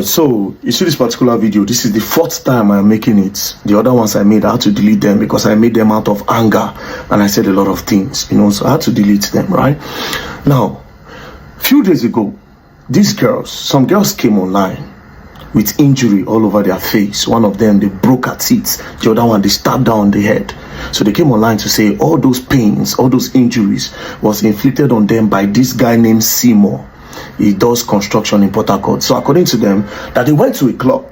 So you see this particular video, this is the fourth time I'm making it. The other ones I made, I had to delete them because I made them out of anger and I said a lot of things, so I had to delete them, right? Now, a few days ago, some girls came online with injury all over their face. One of them, they broke her teeth. The other one, they stabbed her on the head. So they came online to say all those pains, all those injuries was inflicted on them by this guy named Seymour. He does construction in Port Harcourt. So according to them, that they went to a club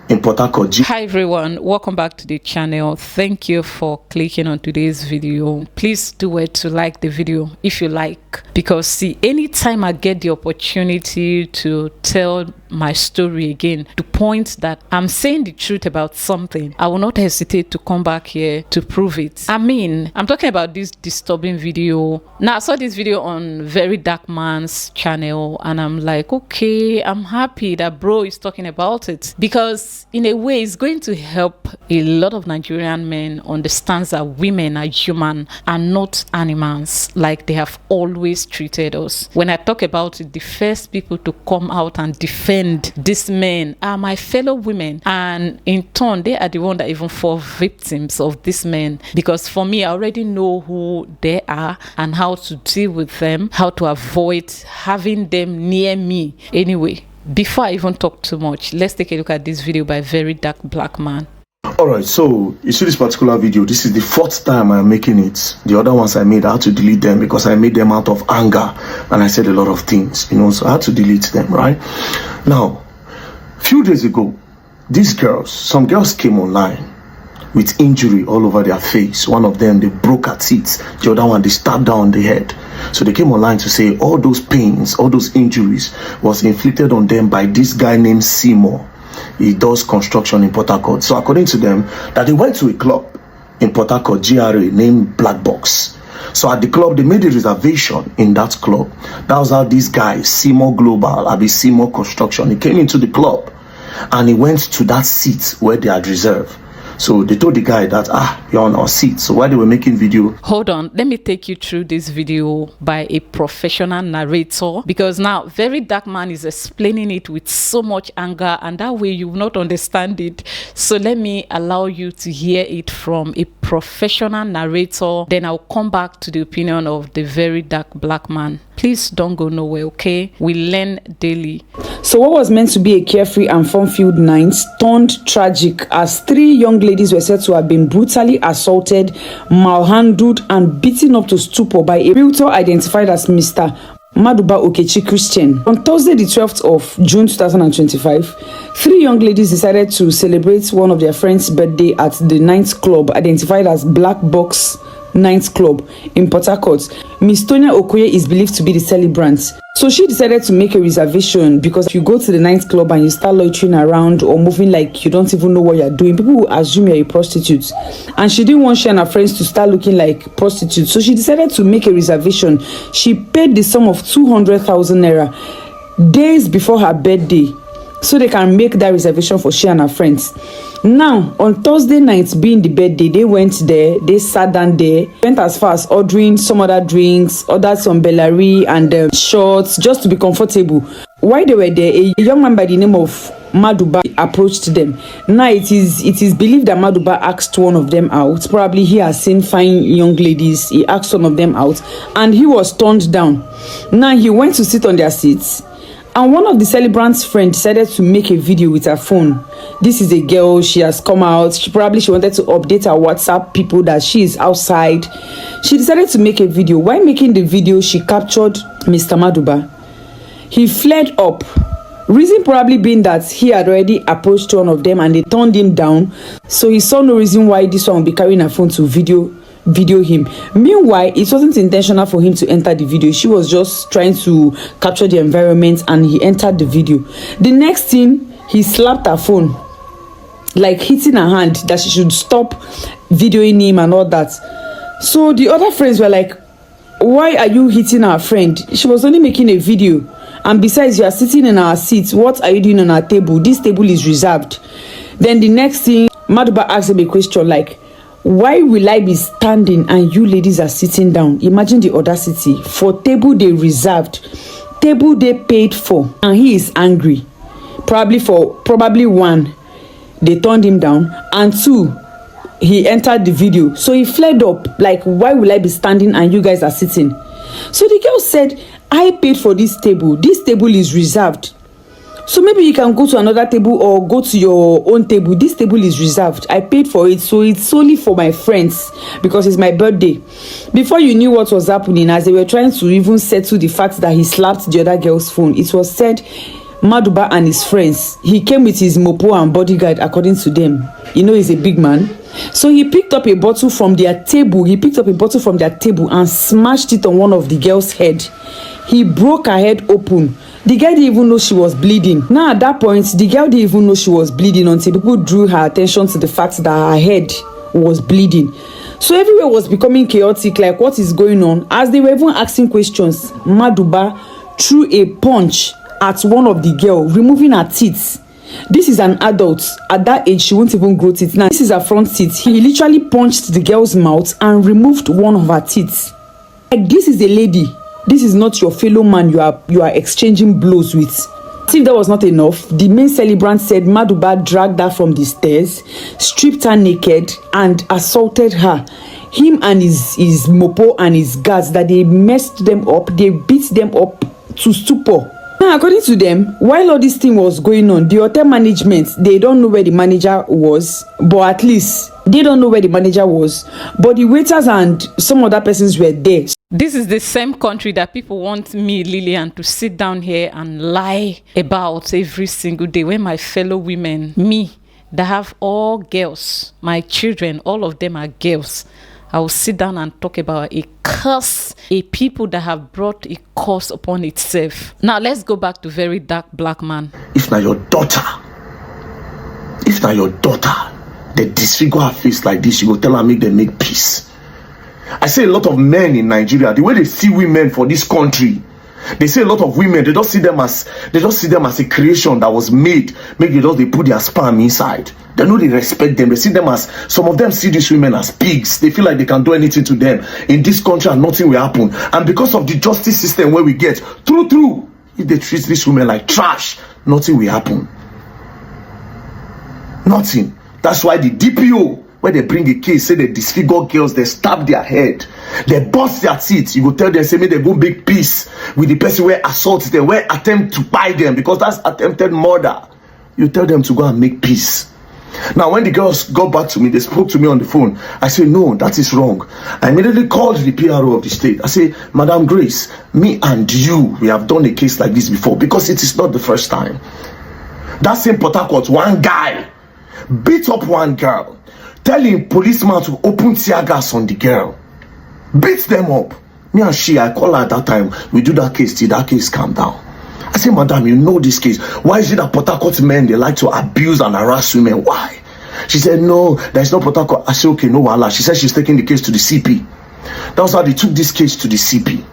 in Port Harcourt. Hi everyone, welcome back to the channel. Thank you for clicking on today's video. Please do it to like the video if you like, because see, anytime I get the opportunity to tell my story again, to point that I'm saying the truth about something, I will not hesitate to come back here to prove it. I'm talking about this disturbing video. Now I saw this video on Very Dark Man's channel and I'm like, okay, I'm happy that bro is talking about it, because in a way it's going to help a lot of Nigerian men understand that women are human and not animals like they have always treated us. When I talk about it, the first people to come out and defend these men are my fellow women, and in turn they are the one that even fall victims of these men, because for me I already know who they are and how to deal with them, how to avoid having them near me. Anyway, before I even talk too much, let's take a look at this video by Very Dark Black Man. Alright, so you see this particular video, this is the fourth time I'm making it. The other ones I made, I had to delete them because I made them out of anger and I said a lot of things, so I had to delete them, right? Now, a few days ago, some girls came online with injury all over their face. One of them, they broke her teeth. The other one, they stabbed her on the head. So they came online to say all those pains, all those injuries was inflicted on them by this guy named Seymour. He does construction in Port Harcourt. So according to them, that they went to a club in Port Harcourt, GRA, named Black Box. So at the club, they made a reservation in that club. That was how this guy, Seymour Global, Seymour Construction, he came into the club and he went to that seat where they had reserved. So they told the guy that, you're on our seat. So while they were making video. Hold on, let me take you through this video by a professional narrator, because now Very Dark Man is explaining it with so much anger and that way you will not understand it. So let me allow you to hear it from a professional narrator. Then I'll come back to the opinion of the Very Dark Black Man. Please don't go nowhere, okay? We learn daily. So what was meant to be a carefree and fun-filled night turned tragic as 3 young ladies were said to have been brutally assaulted, malhandled, and beaten up to stupor by a realtor identified as Mr. Maduba Okechi Christian. On Thursday, the 12th of June 2025, 3 young ladies decided to celebrate one of their friends' birthday at the Ninth Club, identified as Black Box Ninth Club in Port Harcourt. Miss Tonya Okoye is believed to be the celebrant. So she decided to make a reservation, because if you go to the Ninth Club and you start loitering around or moving like you don't even know what you're doing, people will assume you're a prostitute. And she didn't want she and her friends to start looking like prostitutes. So she decided to make a reservation. She paid the sum of 200,000 naira days before her birthday, so they can make that reservation for she and her friends. Now, on Thursday night being the birthday, they went there, they sat down there, went as far as ordering some other drinks, ordered some Bellary and shots just to be comfortable. While they were there, a young man by the name of Maduba approached them. Now it is believed that Maduba asked one of them out. Probably he has seen fine young ladies. He asked one of them out and he was turned down. Now he went to sit on their seats. And one of the celebrant's friends decided to make a video with her phone. This is a girl, she has come out. She wanted to update her WhatsApp people that she is outside. She decided to make a video. While making the video, she captured Mr. Maduba. He flared up. Reason probably being that he had already approached one of them and they turned him down. So he saw no reason why this one would be carrying her phone to video him. Meanwhile, it wasn't intentional for him to enter the video. She was just trying to capture the environment and he entered the video. The next thing, he slapped her phone, like hitting her hand that she should stop videoing him and all that. So the other friends were like, why are you hitting our friend? She was only making a video. And besides, you are sitting in our seat. What are you doing on our table? This table is reserved. Then the next thing, Maduba asked him a question like, why will I be standing and you ladies are sitting down? Imagine the audacity. For table they reserved, table they paid for, and he is angry. Probably one, they turned him down, and two, he entered the video. So he fled up, like, why will I be standing and you guys are sitting? So the girl said, I paid for this table is reserved, so maybe you can go to another table or go to your own table. This table is reserved, I paid for it, so it's solely for my friends because it's my birthday. Before you knew what was happening, as they were trying to even settle the fact that he slapped the other girl's phone, it was said Maduba and his friends, he came with his mopo and bodyguard, according to them. You know, he's a big man. So he picked up a bottle from their table. And smashed it on one of the girls' head. He broke her head open. The girl didn't even know she was bleeding. Now at that point, the girl didn't even know she was bleeding until people drew her attention to the fact that her head was bleeding. So everywhere was becoming chaotic, like what is going on? As they were even asking questions, Maduba threw a punch at one of the girl, removing her teeth. This is an adult. At that age, she won't even grow teeth. Now, this is her front teeth. He literally punched the girl's mouth and removed one of her teeth. Like, this is a lady. This is not your fellow man you are exchanging blows with. As if that was not enough, the main celebrant said Maduba dragged her from the stairs, stripped her naked, and assaulted her. Him and his mopo and his guards, that they messed them up, they beat them up to stupor. Now, according to them, while all this thing was going on, the hotel management, they don't know where the manager was, but at least they don't know where the manager was. But the waiters and some other persons were there. This is the same country that people want me, Lillian, to sit down here and lie about every single day, when my fellow women, me, that have all girls, my children, all of them are girls, I will sit down and talk about a curse, a people that have brought a curse upon itself. Now let's go back to very dark black man. If not your daughter, they disfigure her face like this, you go tell her make them make peace. I say a lot of men in Nigeria, the way they see women for this country, they say a lot of women, they don't see them as a creation that was made. Maybe they put their sperm inside. They know they respect them. They see them as, some of them see these women as pigs. They feel like they can do anything to them in this country and nothing will happen. And because of the justice system where we get, true, if they treat these women like trash, nothing will happen. Nothing. That's why the DPO, when they bring a case, say they disfigure girls, they stab their head, they bust their teeth, you go tell them, say, may they go make peace with the person where assaults them, where attempt to buy them, because that's attempted murder. You tell them to go and make peace. Now, when the girls got back to me, they spoke to me on the phone. I said, no, that is wrong. I immediately called the PRO of the state. I said, Madam Grace, me and you, we have done a case like this before, because it is not the first time. That same Port Harcourt, one guy beat up one girl, telling policeman to open tear gas on the girl, beat them up. Me and she, I call her at that time, we do that case till that case calm down. I say, Madam, you know this case. Why is it that Port Harcourt men, they like to abuse and harass women? Why? She said, no, there's no Port Harcourt. I said, okay, no wahala. She said she's taking the case to the CP. That was how they took this case to the CP.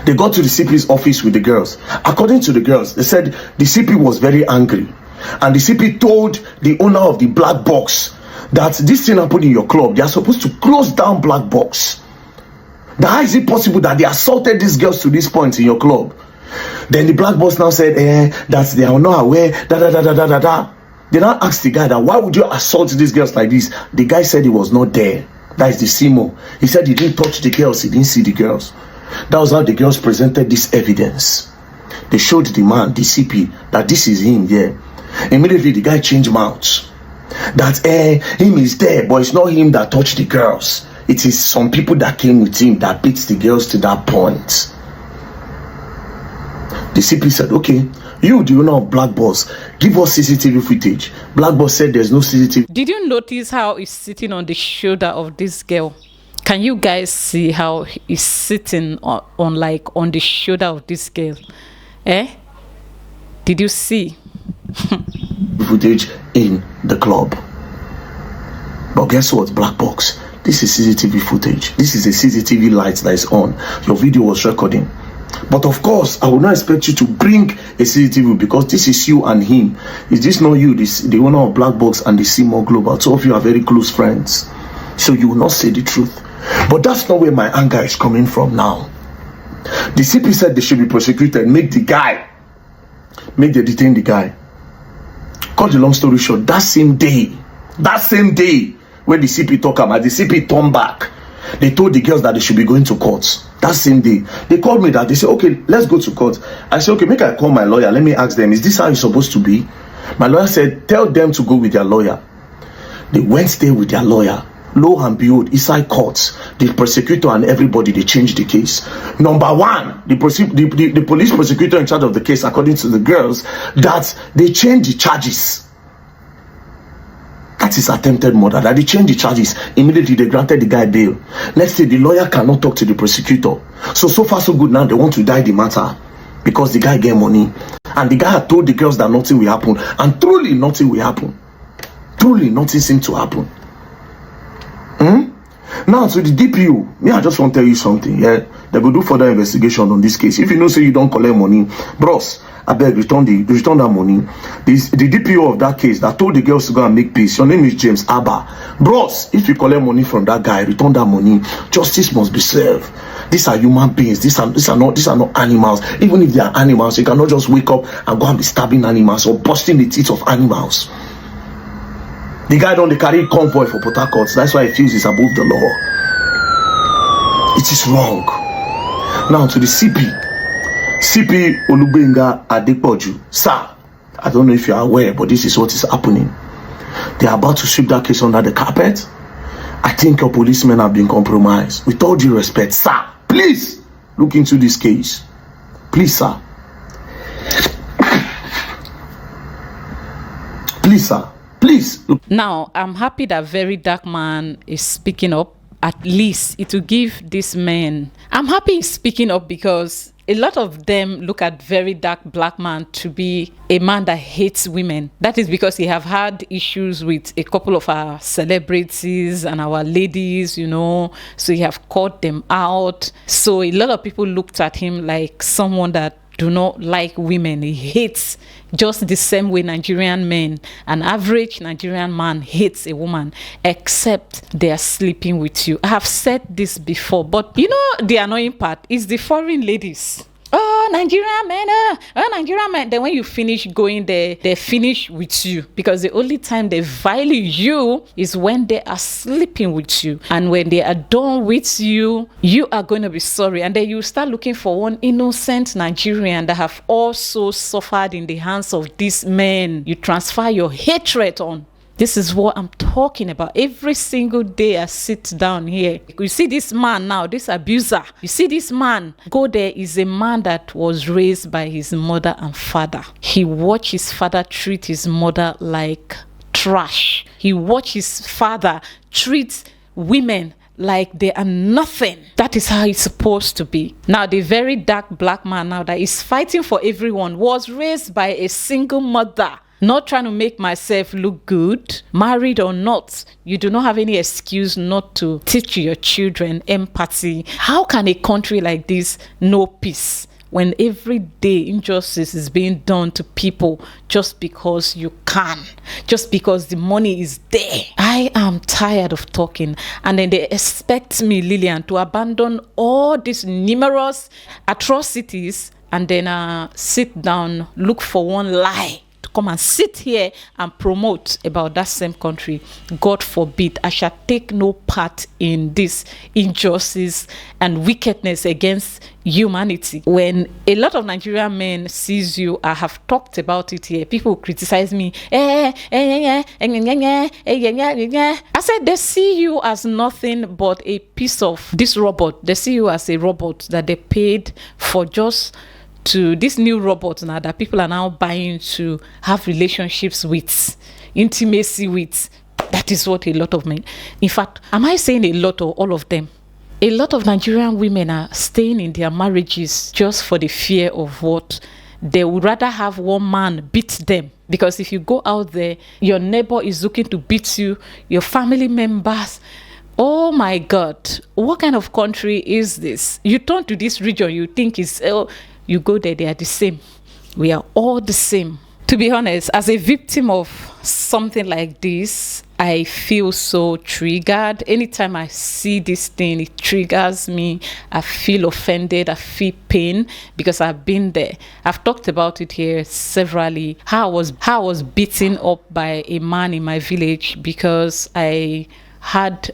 They got to the CP's office with the girls. According to the girls, they said the CP was very angry. And the CP told the owner of the black box that this thing happened in your club. They are supposed to close down black box. How is it possible that they assaulted these girls to this point in your club? Then the black boss now said, that they are not aware, They now asked the guy that, why would you assault these girls like this? The guy said he was not there. That is the CMO. He said he didn't touch the girls, he didn't see the girls. That was how the girls presented this evidence. They showed the man, the CP, that this is him, yeah. Immediately the guy changed mouths. That him is there, but it's not him that touched the girls. It is some people that came with him that beat the girls to that point. The CP said, okay, you, the owner of Black Boss, give us CCTV footage. Black Boss said there's no CCTV. Did you notice how he's sitting on the shoulder of this girl? Can you guys see how he's sitting on the shoulder of this girl? Did you see? Footage in the club. But guess what, Black Box? This is CCTV footage. This is a CCTV light that is on. Your video was recording. But of course, I will not expect you to bring a CCTV because this is you and him. Is this not you, the owner of Black Box and the Seymour Global? Two of you are very close friends. So you will not say the truth. But that's not where my anger is coming from now. The CP said they should be prosecuted. Make they detain the guy. Cut the long story short, that same day when the CP talk about, the CP turned back. They told the girls that they should be going to court. That same day, they called me that they said, okay, let's go to court. I said, okay, make I call my lawyer. Let me ask them, is this how it's supposed to be? My lawyer said, tell them to go with their lawyer. They went there with their lawyer. Lo and behold, inside courts, the prosecutor and everybody, they changed the case. Number one, the police prosecutor in charge of the case, according to the girls, that they changed the charges. That is attempted murder. That they changed the charges. Immediately, they granted the guy bail. Let's say the lawyer cannot talk to the prosecutor. So far, so good. Now they want to die the matter because the guy get money. And the guy had told the girls that nothing will happen. And truly, nothing will happen. Truly, nothing seemed to happen. Now, to the DPO, me, I just want to tell you something. Yeah, they will do further investigation on this case. If you know, say you don't collect money, bros, I beg, return that money. The DPO of that case that told the girls to go and make peace, your name is James Abba. Bros, if you collect money from that guy, return that money. Justice must be served. These are human beings. These are not animals. Even if they are animals, you cannot just wake up and go and be stabbing animals or busting the teeth of animals. The guy don't carry convoy for Port Harcourt. That's why he feels he's above the law. It is wrong. Now to the CP Olubenga Adepoju. Sir, I don't know if you are aware, but this is what is happening. They are about to sweep that case under the carpet. I think your policemen have been compromised. With all due respect, sir, please look into this case. Please, sir. Please, sir. Please. Now, I'm happy that Very Dark Man is speaking up. At least it will give this man. I'm happy he's speaking up because a lot of them look at Very Dark Black Man to be a man that hates women. That is because he have had issues with a couple of our celebrities and our ladies, you know, so he have caught them out. So a lot of people looked at him like someone that do not like women. He hates just the same way Nigerian men, an average Nigerian man hates a woman, except they are sleeping with you. I have said this before, but you know the annoying part is the foreign ladies. Oh, Nigerian men, Nigerian men. Then when you finish going there, they finish with you because the only time they value you is when they are sleeping with you. And when they are done with you, you are going to be sorry. And then you start looking for one innocent Nigerian that have also suffered in the hands of these men. You transfer your hatred on. This is what I'm talking about. Every single day I sit down here. You see this man now, this abuser. You see this man. Go there is a man that was raised by his mother and father. He watched his father treat his mother like trash. He watched his father treat women like they are nothing. That is how it's supposed to be. Now, the Very Dark Black Man now that is fighting for everyone was raised by a single mother. Not trying to make myself look good, married or not, you do not have any excuse not to teach your children empathy. How can a country like this know peace when every day injustice is being done to people just because you can, just because the money is there? I am tired of talking, and then they expect me, Lillian, to abandon all these numerous atrocities and then sit down, look for one lie, come and sit here and promote about that same country. God forbid, I shall take no part in this injustice and wickedness against humanity. When a lot of Nigerian men sees you, I have talked about it here, people criticize me. I said they see you as nothing but a piece of this robot. They see you as a robot that they paid for just to this new robot now that people are now buying to have relationships with, intimacy with. That is what a lot of men, in fact, am I saying a lot or all of them? A lot of Nigerian women are staying in their marriages just for the fear of what? They would rather have one man beat them. Because if you go out there, your neighbor is looking to beat you, your family members. Oh my God, what kind of country is this? You turn to this region, you think it's, you go there, they are the same. We are all the same. To be honest, as a victim of something like this, I feel so triggered. Anytime I see this thing, it triggers me. I feel offended. I feel pain because I've been there. I've talked about it here severally. How I was beaten up by a man in my village because I had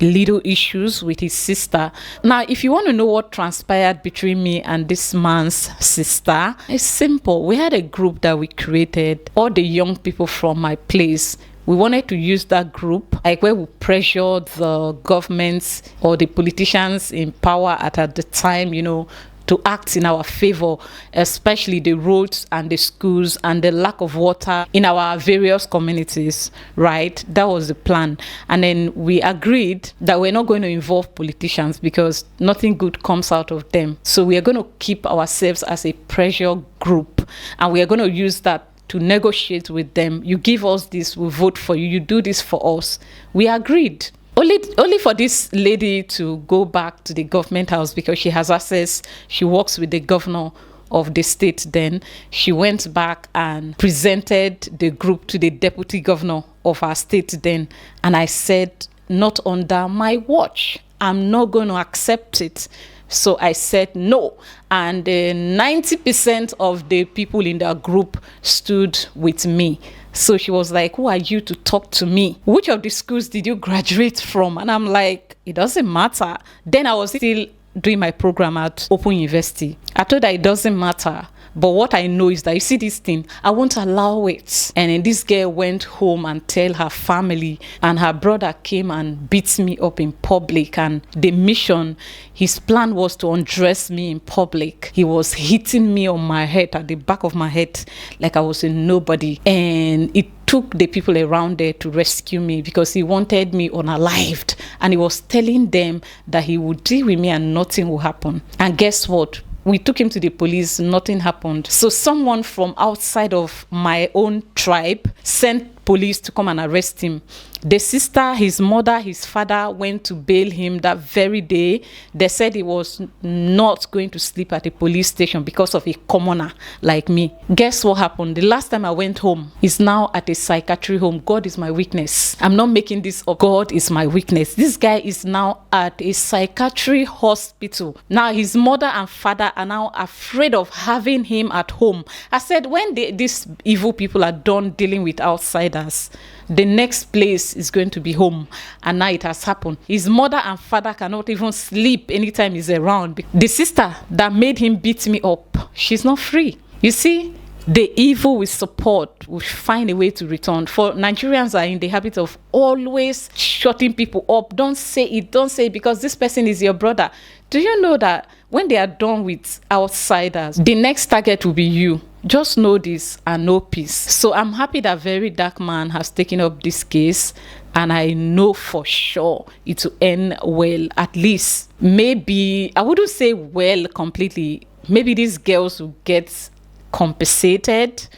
little issues with his sister. Now, if you want to know what transpired between me and this man's sister, it's simple. We had a group that we created, all the young people from my place. We wanted to use that group, like where we pressured the governments or the politicians in power at the time, you know, to act in our favor, especially the roads and the schools and the lack of water in our various communities, right? That was the plan. And then we agreed that we're not going to involve politicians because nothing good comes out of them. So we are going to keep ourselves as a pressure group, and we are going to use that to negotiate with them. You give us this, we vote for you. You do this for us. We agreed. Only for this lady to go back to the government house because she has access. She works with the governor of the state. Then she went back and presented the group to the deputy governor of our state then. And I said, not under my watch. I'm not going to accept it. So I said no, and 90% of the people in that group stood with me. So she was like, who are you to talk to me? Which of the schools did you graduate from? And I'm like, it doesn't matter. Then I was still doing my program at Open University. I told her it doesn't matter. But what I know is that, you see this thing, I won't allow it. And then this girl went home and tell her family, and her brother came and beat me up in public. And the mission, his plan was to undress me in public. He was hitting me on my head, at the back of my head, like I was a nobody. And it took the people around there to rescue me because he wanted me unalived. And he was telling them that he would deal with me and nothing will happen. And guess what? We took him to the police, nothing happened. So someone from outside of my own tribe sent police to come and arrest him. The sister, his mother, his father went to bail him that very day. They said he was not going to sleep at a police station because of a commoner like me. Guess what happened? The last time I went home, he's now at a psychiatry home. God is my witness. I'm not making this up. God is my witness. This guy is now at a psychiatry hospital. Now his mother and father are now afraid of having him at home. I said, when these evil people are done dealing with outsiders, the next place is going to be home. And now it has happened. His mother and father cannot even sleep anytime he's around. The sister that made him beat me up, she's not free. You see, the evil we support will find a way to return. For Nigerians are in the habit of always shutting people up. Don't say it, because this person is your brother. Do you know that when they are done with outsiders, the next target will be you? Just know this and know peace. So I'm happy that Very Dark Man has taken up this case, and I know for sure it will end well. At least, maybe, I wouldn't say well completely. Maybe these girls will get compensated,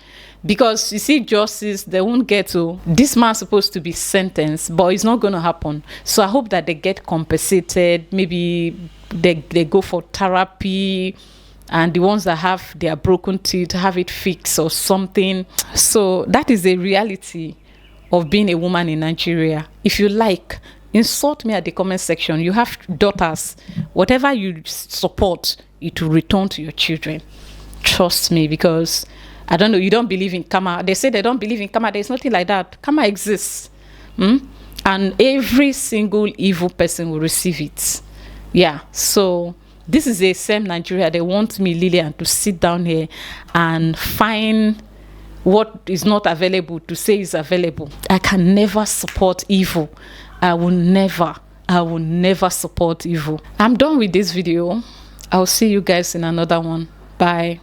because you see, justice, they won't get to. This man's supposed to be sentenced, but it's not going to happen. So I hope that they get compensated. Maybe they go for therapy, and the ones that have their broken teeth have it fixed or something. So that is the reality of being a woman in Nigeria. If you like, insult me at the comment section. You have daughters. Whatever you support, it will return to your children. Trust me, because I don't know, you don't believe in karma. They say they don't believe in karma. There's nothing like that. Karma exists. And every single evil person will receive it. Yeah, so this is the same Nigeria. They want me, Lillian, to sit down here and find what is not available to say is available. I can never support evil. I will never support evil. I'm done with this video. I'll see you guys in another one. Bye.